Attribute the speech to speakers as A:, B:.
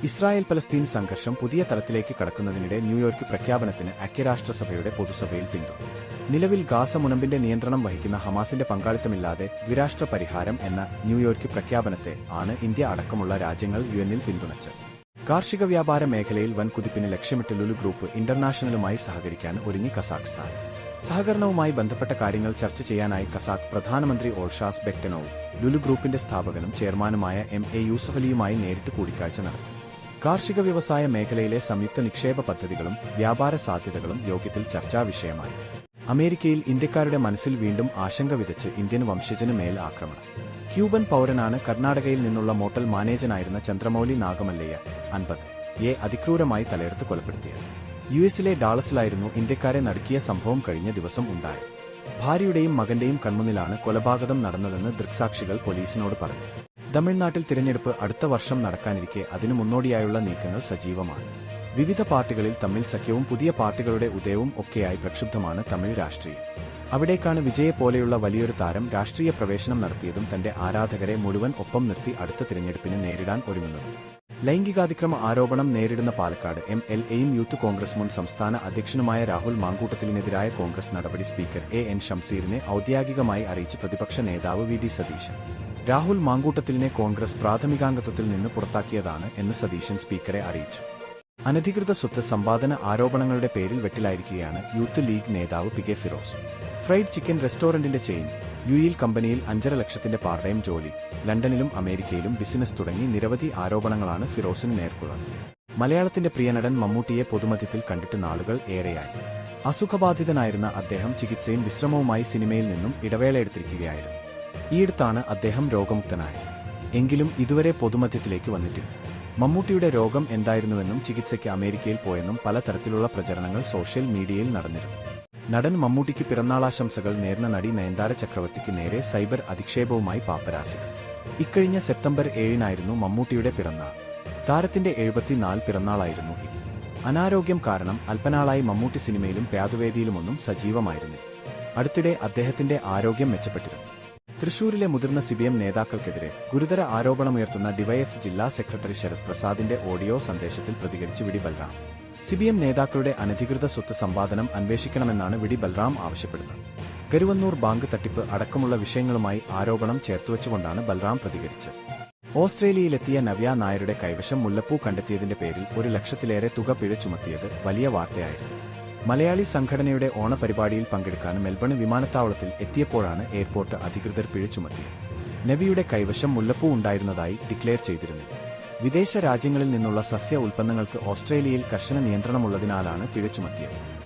A: Israel Palestine സംഘർഷം പുതിയ തലത്തിലേക്ക് കടക്കുന്നതിനിടെ ന്യൂയോർക്ക് പ്രഖ്യാപനത്തിന് ഐക്യരാഷ്ട്രസഭയുടെ പൊതുസഭയിൽ പിന്തുണ. നിലവിൽ ഗാസ മുനമ്പിന്റെ നിയന്ത്രണം വഹിക്കുന്ന ഹമാസിന്റെ പങ്കാളിത്തമില്ലാതെ ദ്വിരാഷ്ട്ര പരിഹാരം എന്ന ന്യൂയോർക്ക് പ്രഖ്യാപനത്തെ ആണ് ഇന്ത്യ അടക്കമുള്ള രാജ്യങ്ങൾ യുഎന്നിൽ പിന്തുണച്ചത്. കാർഷിക വ്യാപാര മേഖലയിൽ വൻ കുതിപ്പിന് ലക്ഷ്യമിട്ട് ലുലു ഗ്രൂപ്പ് ഇന്റർനാഷണലുമായി സഹകരിക്കാൻ ഒരുങ്ങി കസാഖ്സ്ഥാൻ. സഹകരണവുമായി ബന്ധപ്പെട്ട കാര്യങ്ങൾ ചർച്ച ചെയ്യാനായി കസാഖ് പ്രധാനമന്ത്രി ഓൾഷാസ് ബെക്ടനോവ് ലുലു ഗ്രൂപ്പിന്റെ സ്ഥാപകനും ചെയർമാനുമായ എം.എ. യൂസഫലിയുമായി നേരിട്ട് കൂടിക്കാഴ്ച നടത്തി. കാർഷിക വ്യവസായ മേഖലയിലെ സംയുക്ത നിക്ഷേപ പദ്ധതികളും വ്യാപാര സാധ്യതകളും യോഗത്തിൽ ചർച്ചാ വിഷയമായി. അമേരിക്കയിൽ ഇന്ത്യക്കാരുടെ മനസ്സിൽ വീണ്ടും ആശങ്ക വിതച്ച് ഇന്ത്യൻ വംശജന് മേൽ ആക്രമണം. ക്യൂബൻ പൌരനാണ് കർണാടകയിൽ നിന്നുള്ള മോട്ടൽ മാനേജനായിരുന്ന ചന്ദ്രമൌലി നാഗമല്ലയ്യ 50 അതിക്രൂരമായി തലയെടുത്ത് കൊലപ്പെടുത്തിയത്. യുഎസിലെ ഡാളസിലായിരുന്നു ഇന്ത്യക്കാരെ നടുക്കിയ സംഭവം കഴിഞ്ഞ ദിവസം ഉണ്ടായത്. ഭാര്യയുടെയും മകന്റെയും കൺമുന്നിലാണ് കൊലപാതകം നടന്നതെന്ന് ദൃക്സാക്ഷികൾ പോലീസിനോട് പറഞ്ഞു. തമിഴ്നാട്ടിൽ തിരഞ്ഞെടുപ്പ് അടുത്ത വർഷം നടക്കാനിരിക്കെ അതിനു മുന്നോടിയായുള്ള നീക്കങ്ങൾ സജീവമാണ്. വിവിധ പാർട്ടികളിൽ തമ്മിൽ സഖ്യവും പുതിയ പാർട്ടികളുടെ ഉദയവും ഒക്കെയായി പ്രക്ഷുബ്ധമാണ് തമിഴ് രാഷ്ട്രീയം. അവിടേക്കാണ് വിജയെ പോലെയുള്ള വലിയൊരു താരം രാഷ്ട്രീയ പ്രവേശനം നടത്തിയതും തന്റെ ആരാധകരെ മുഴുവൻ ഒപ്പം നിർത്തി അടുത്ത തിരഞ്ഞെടുപ്പിന് നേരിടാൻ ഒരുങ്ങുന്നതും. ലൈംഗികാതിക്രമ ആരോപണം നേരിടുന്ന പാലക്കാട് എം.എൽ.എയും യൂത്ത് കോൺഗ്രസ് മുൻ സംസ്ഥാന അധ്യക്ഷനുമായ രാഹുൽ മാങ്കൂട്ടത്തിലിനെതിരായ കോൺഗ്രസ് നടപടി സ്പീക്കർ എ.എൻ. ഷംസീറിനെ ഔദ്യോഗികമായി അറിയിച്ച് പ്രതിപക്ഷ നേതാവ് വി.ഡി. സതീശൻ. രാഹുൽ മാങ്കൂട്ടത്തിലിനെ കോൺഗ്രസ് പ്രാഥമികാംഗത്വത്തിൽ നിന്ന് പുറത്താക്കിയതാണ് എന്ന് സതീശൻ സ്പീക്കറെ അറിയിച്ചു. അനധികൃത സ്വത്ത് സമ്പാദന ആരോപണങ്ങളുടെ പേരിൽ വെട്ടിലായിരിക്കുകയാണ് യൂത്ത് ലീഗ് നേതാവ് പി.കെ. ഫിറോസ്. ഫ്രൈഡ് ചിക്കൻ റെസ്റ്റോറന്റിന്റെ ചെയിൻ, യുഎഇ കമ്പനിയിൽ 5.5 ലക്ഷത്തിന്റെ പാർട്ട് ടൈം ജോലി, ലണ്ടനിലും അമേരിക്കയിലും ബിസിനസ് തുടങ്ങി നിരവധി ആരോപണങ്ങളാണ് ഫിറോസിന് നേർക്കുള്ളത്. മലയാളത്തിന്റെ പ്രിയനടൻ മമ്മൂട്ടിയെ പൊതുമധ്യത്തിൽ കണ്ടിട്ട് നാളുകൾ ഏറെയായി. അസുഖബാധിതനായിരുന്ന അദ്ദേഹം ചികിത്സയും വിശ്രമവുമായി സിനിമയിൽ നിന്നും ഇടവേളയെടുത്തിരിക്കുകയായിരുന്നു. ഈയടുത്താണ് അദ്ദേഹം രോഗമുക്തനായത്. എങ്കിലും ഇതുവരെ പൊതുമധ്യത്തിലേക്ക് വന്നിട്ടില്ല. മമ്മൂട്ടിയുടെ രോഗം എന്തായിരുന്നുവെന്നും ചികിത്സയ്ക്ക് അമേരിക്കയിൽ പോയെന്നും പലതരത്തിലുള്ള പ്രചരണങ്ങൾ സോഷ്യൽ മീഡിയയിൽ നടന്നിരുന്നു. നടൻ മമ്മൂട്ടിക്ക് പിറന്നാളാശംസകൾ നേർന്ന നടി നയൻതാര ചക്രവർത്തിക്ക് നേരെ സൈബർ അധിക്ഷേപവുമായി പാപ്പരാസികൾ. ഇക്കഴിഞ്ഞ സെപ്റ്റംബർ 7-നായിരുന്നു മമ്മൂട്ടിയുടെ പിറന്നാൾ. താരത്തിന്റെ 74 പിറന്നാളായിരുന്നു ഇത്. അനാരോഗ്യം കാരണം അല്പനാളായി മമ്മൂട്ടി സിനിമയിലും പാതുവേദിയിലുമൊന്നും സജീവമായിരുന്നില്ല. അടുത്തിടെ അദ്ദേഹത്തിന്റെ ആരോഗ്യം മെച്ചപ്പെട്ടിരുന്നു. തൃശൂരിലെ മുതിർന്ന സിപിഎം നേതാക്കൾക്കെതിരെ ഗുരുതര ആരോപണമുയർത്തുന്ന ഡിവൈഎഫ് ജില്ലാ സെക്രട്ടറി ശരത് പ്രസാദിന്റെ ഓഡിയോ സന്ദേശത്തിൽ പ്രതികരിച്ച് വി.ഡി. ബൽറാം. സിപിഎം നേതാക്കളുടെ അനധികൃത സ്വത്ത് സമ്പാദനം അന്വേഷിക്കണമെന്നാണ് വി.ഡി. ബൽറാം ആവശ്യപ്പെടുന്നത്. കരുവന്നൂർ ബാങ്ക് തട്ടിപ്പ് അടക്കമുള്ള വിഷയങ്ങളുമായി ആരോപണം ചേർത്തുവച്ചുകൊണ്ടാണ് ബൽറാം പ്രതികരിച്ചത്. ഓസ്ട്രേലിയയിലെത്തിയ നവ്യ നായരുടെ കൈവശം മുല്ലപ്പൂ കണ്ടെത്തിയതിന്റെ പേരിൽ 1 ലക്ഷത്തിലേറെ തുക പിഴ ചുമത്തിയത് വലിയ വാർത്തയായിരുന്നു. മലയാളി സംഘടനയുടെ ഓണപരിപാടിയിൽ പങ്കെടുക്കാൻ മെൽബൺ വിമാനത്താവളത്തിൽ എത്തിയപ്പോഴാണ് എയർപോർട്ട് അധികൃതർ പിഴ ചുമത്തിയത്. നവിയുടെ കൈവശം മുല്ലപ്പൂ ഉണ്ടായിരുന്നതായി ഡിക്ലെയർ ചെയ്തിരുന്നു. വിദേശ രാജ്യങ്ങളിൽ നിന്നുള്ള സസ്യ ഉൽപ്പന്നങ്ങൾക്ക് ഓസ്ട്രേലിയയിൽ കർശന നിയന്ത്രണമുള്ളതിനാലാണ് പിഴ ചുമത്തിയത്.